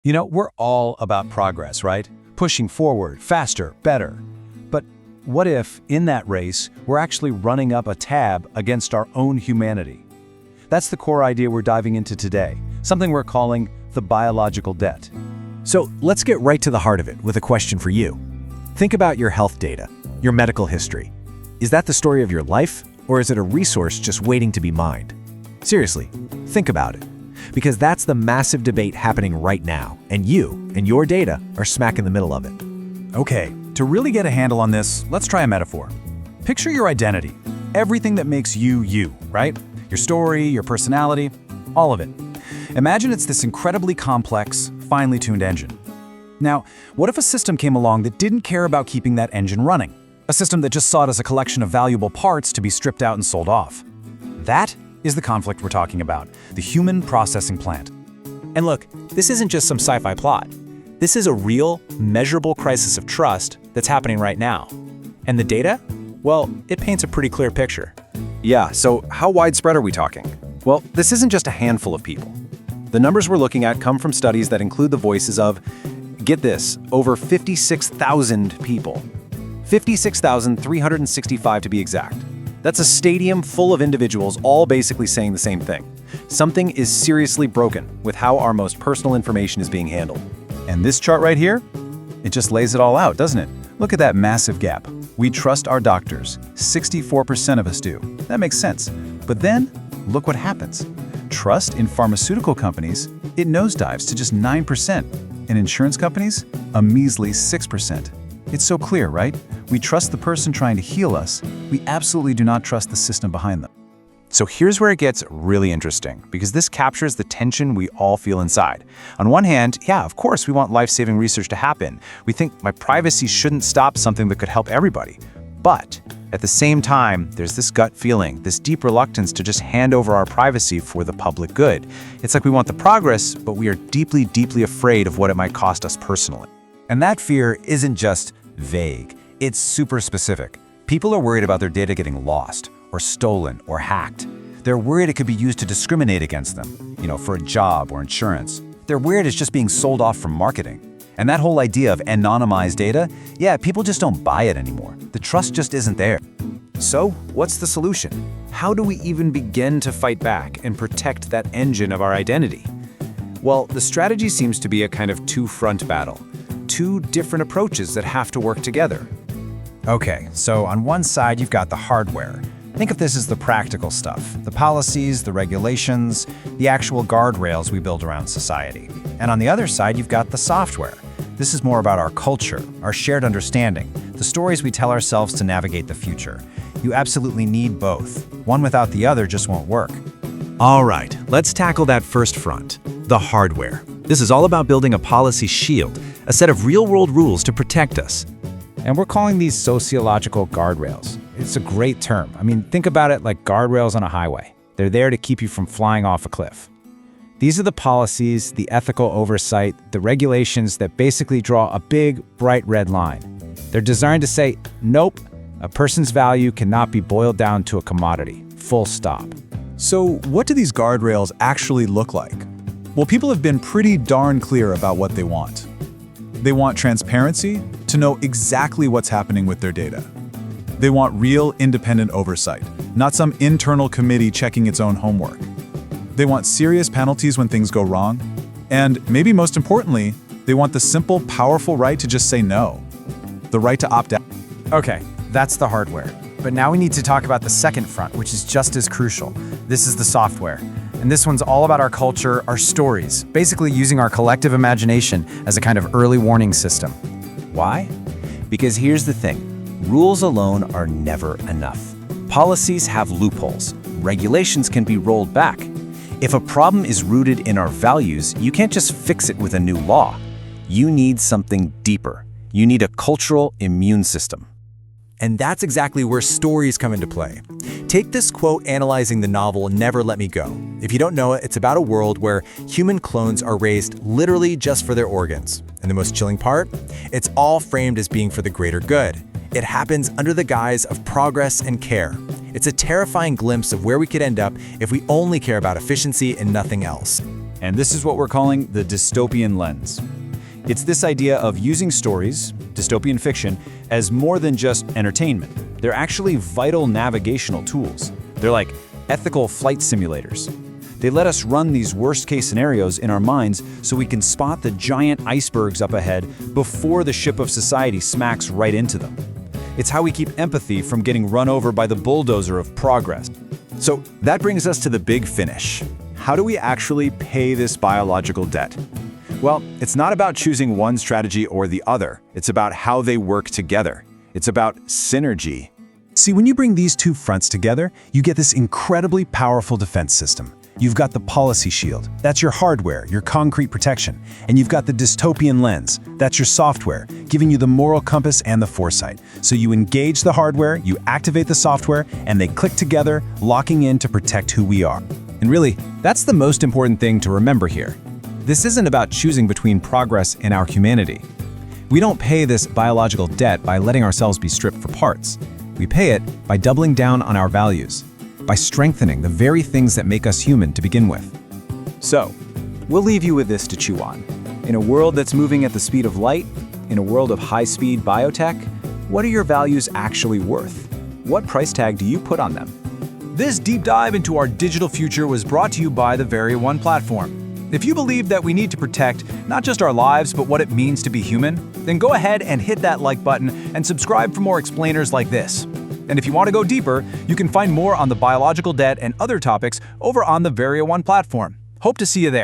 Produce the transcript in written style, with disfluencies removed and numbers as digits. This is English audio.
You know, we're all about progress, right? Pushing forward, faster, better. But what if, in that race, we're actually running up a tab against our own humanity? That's the core idea we're diving into today, something we're calling the biological debt. So let's get right to the heart of it with a question for you. Think about your health data, your medical history. Is that the story of your life, or is it a resource just waiting to be mined? Seriously, think about it. Because that's the massive debate happening right now, and you and your data are smack in the middle of it. Okay, to really get a handle on this, let's try a metaphor. Picture your identity, everything that makes you you, right? Your story, your personality, all of it. Imagine it's this incredibly complex, finely tuned engine. Now, what if a system came along that didn't care about keeping that engine running? A system that just saw it as a collection of valuable parts to be stripped out and sold off. That is the conflict we're talking about, the human processing plant. And look, this isn't just some sci-fi plot. This is a real, measurable crisis of trust that's happening right now. And the data? Well, it paints a pretty clear picture. Yeah, so how widespread are we talking? Well, this isn't just a handful of people. The numbers we're looking at come from studies that include the voices of, get this, over 56,000 people. 56,365 to be exact. That's a stadium full of individuals all basically saying the same thing. Something is seriously broken with how our most personal information is being handled. And this chart right here, it just lays it all out, doesn't it? Look at that massive gap. We trust our doctors. 64% of us do. That makes sense. But then, look what happens. Trust in pharmaceutical companies, it nosedives to just 9%. In insurance companies, a measly 6%. It's so clear, right? We trust the person trying to heal us. We absolutely do not trust the system behind them. So here's where it gets really interesting, because this captures the tension we all feel inside. On one hand, yeah, of course, we want life-saving research to happen. We think my privacy shouldn't stop something that could help everybody. But at the same time, there's this gut feeling, this deep reluctance to just hand over our privacy for the public good. It's like we want the progress, but we are deeply, deeply afraid of what it might cost us personally. And that fear isn't just vague. It's super specific. People are worried about their data getting lost, or stolen, or hacked. They're worried it could be used to discriminate against them, for a job or insurance. They're worried it's just being sold off from marketing. And that whole idea of anonymized data, yeah, people just don't buy it anymore. The trust just isn't there. So, what's the solution? How do we even begin to fight back and protect that engine of our identity? Well, the strategy seems to be a kind of two-front battle. Two different approaches that have to work together. Okay, so on one side, you've got the hardware. Think of this as the practical stuff, the policies, the regulations, the actual guardrails we build around society. And on the other side, you've got the software. This is more about our culture, our shared understanding, the stories we tell ourselves to navigate the future. You absolutely need both. One without the other just won't work. All right, let's tackle that first front, the hardware. This is all about building a policy shield, a set of real-world rules to protect us. And we're calling these sociological guardrails. It's a great term. I mean, think about it like guardrails on a highway. They're there to keep you from flying off a cliff. These are the policies, the ethical oversight, the regulations that basically draw a big, bright red line. They're designed to say, nope, a person's value cannot be boiled down to a commodity. Full stop. So what do these guardrails actually look like? Well, people have been pretty darn clear about what they want. They want transparency, to know exactly what's happening with their data. They want real independent oversight, not some internal committee checking its own homework. They want serious penalties when things go wrong. And maybe most importantly, they want the simple, powerful right to just say no. The right to opt out. Okay, that's the hardware. But now we need to talk about the second front, which is just as crucial. This is the software. And this one's all about our culture, our stories, basically using our collective imagination as a kind of early warning system. Why? Because here's the thing. Rules alone are never enough. Policies have loopholes. Regulations can be rolled back. If a problem is rooted in our values, you can't just fix it with a new law. You need something deeper. You need a cultural immune system. And that's exactly where stories come into play. Take this quote analyzing the novel Never Let Me Go. If you don't know it, it's about a world where human clones are raised literally just for their organs. And the most chilling part? It's all framed as being for the greater good. It happens under the guise of progress and care. It's a terrifying glimpse of where we could end up if we only care about efficiency and nothing else. And this is what we're calling the dystopian lens. It's this idea of using stories, dystopian fiction, as more than just entertainment. They're actually vital navigational tools. They're like ethical flight simulators. They let us run these worst-case scenarios in our minds so we can spot the giant icebergs up ahead before the ship of society smacks right into them. It's how we keep empathy from getting run over by the bulldozer of progress. So that brings us to the big finish. How do we actually pay this biological debt? Well, it's not about choosing one strategy or the other. It's about how they work together. It's about synergy. See, when you bring these two fronts together, you get this incredibly powerful defense system. You've got the policy shield, that's your hardware, your concrete protection, and you've got the dystopian lens, that's your software, giving you the moral compass and the foresight. So you engage the hardware, you activate the software, and they click together, locking in to protect who we are. And really, that's the most important thing to remember here. This isn't about choosing between progress and our humanity. We don't pay this biological debt by letting ourselves be stripped for parts. We pay it by doubling down on our values, by strengthening the very things that make us human to begin with. So, we'll leave you with this to chew on. In a world that's moving at the speed of light, in a world of high-speed biotech, what are your values actually worth? What price tag do you put on them? This deep dive into our digital future was brought to you by the Very One platform. If you believe that we need to protect not just our lives, but what it means to be human, then go ahead and hit that like button and subscribe for more explainers like this. And if you want to go deeper, you can find more on the biological debt and other topics over on the Very One platform. Hope to see you there.